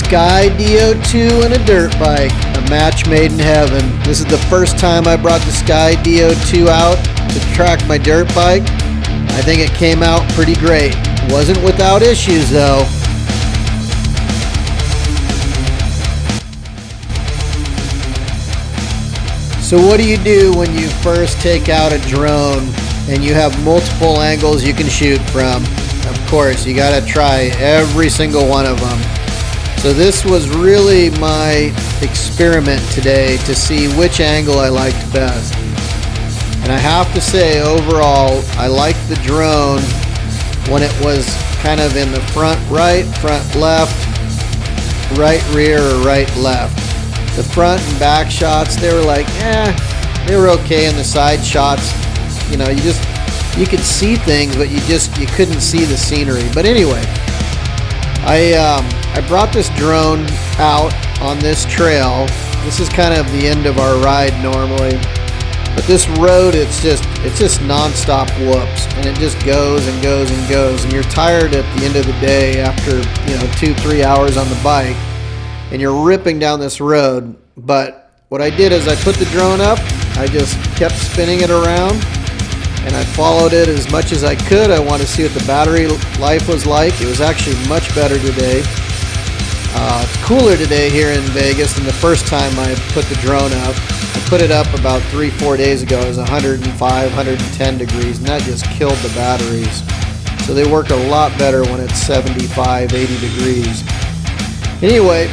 Skydio 2 and a dirt bike, a match made in heaven. This is the first time I brought the Skydio 2 out to track my dirt bike. I think it came out pretty great. Wasn't without issues though. So what do you do when you first take out a drone and you have multiple angles you can shoot from? Of course, you gotta try every single one of them. So this was really my experiment today to see which angle I liked best. And I have to say, overall, I liked the drone when it was kind of in the front right, front left, right rear, or right left. The front and back shots, they were like, they were okay. And the side shots, you could see things, but you couldn't see the scenery. But anyway, I brought this drone out on this trail. This is kind of the end of our ride normally, but this road, it's just non-stop whoops, and it just goes and goes and goes, and you're tired at the end of the day after 2-3 hours on the bike, and you're ripping down this road. But what I did is I put the drone up, I just kept spinning it around, and I followed it as much as I could. I wanted to see what the battery life was like. It was actually much better today. It's cooler today here in Vegas than the first time I put the drone up. I put it up about 3-4 days ago. It was 105, 110 degrees, and that just killed the batteries. So they work a lot better when it's 75, 80 degrees. Anyway,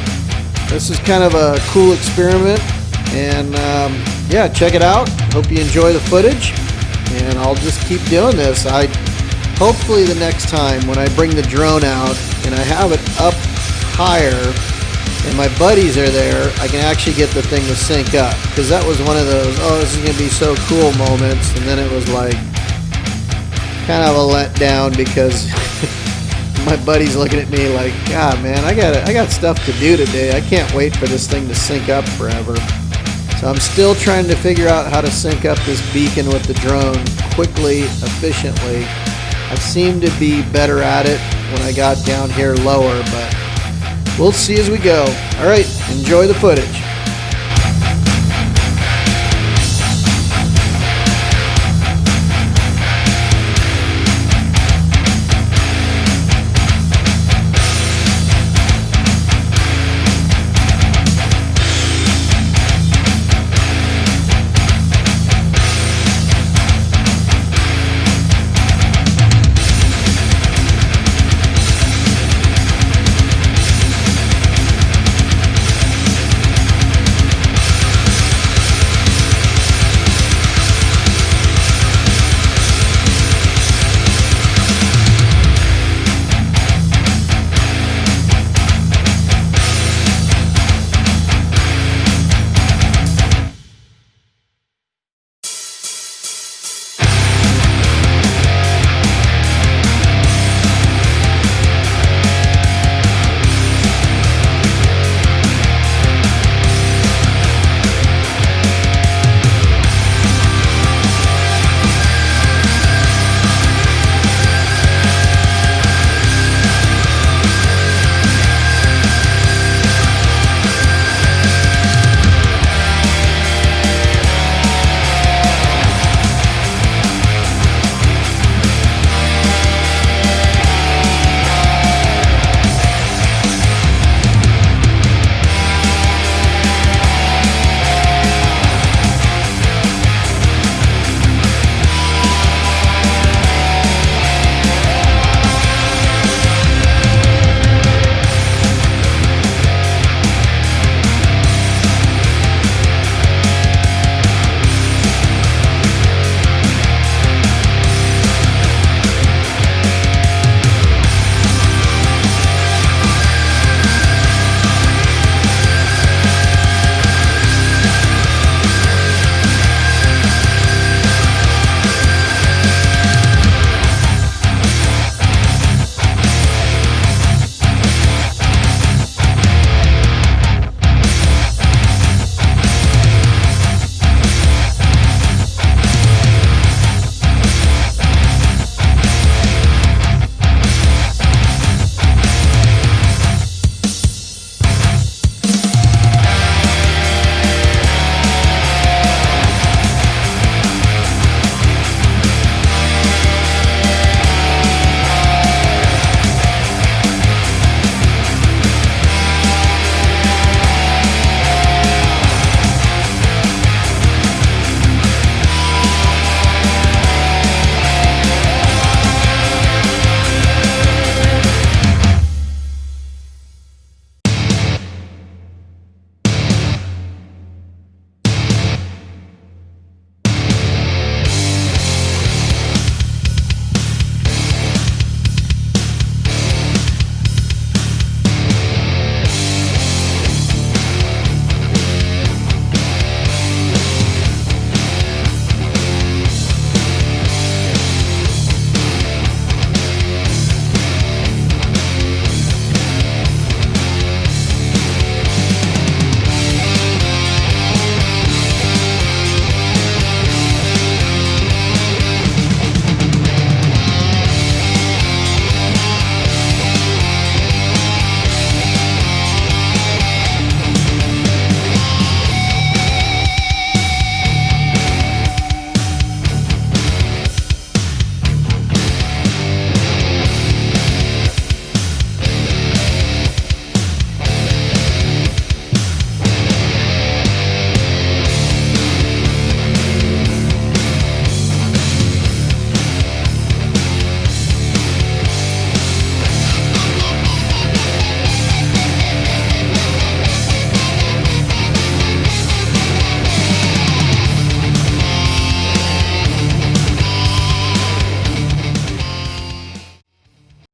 this is kind of a cool experiment, and yeah, check it out. Hope you enjoy the footage, and I'll just keep doing this. Hopefully the next time when I bring the drone out and I have it up higher and my buddies are there, I can actually get the thing to sync up, because that was one of those, oh, this is gonna be so cool moments, and then it was like kind of a letdown because my buddy's looking at me like, God, man, I got stuff to do today. I can't wait for this thing to sync up forever. So I'm still trying to figure out how to sync up this beacon with the drone quickly, efficiently. I seem to be better at it when I got down here lower, but we'll see as we go. All right, enjoy the footage.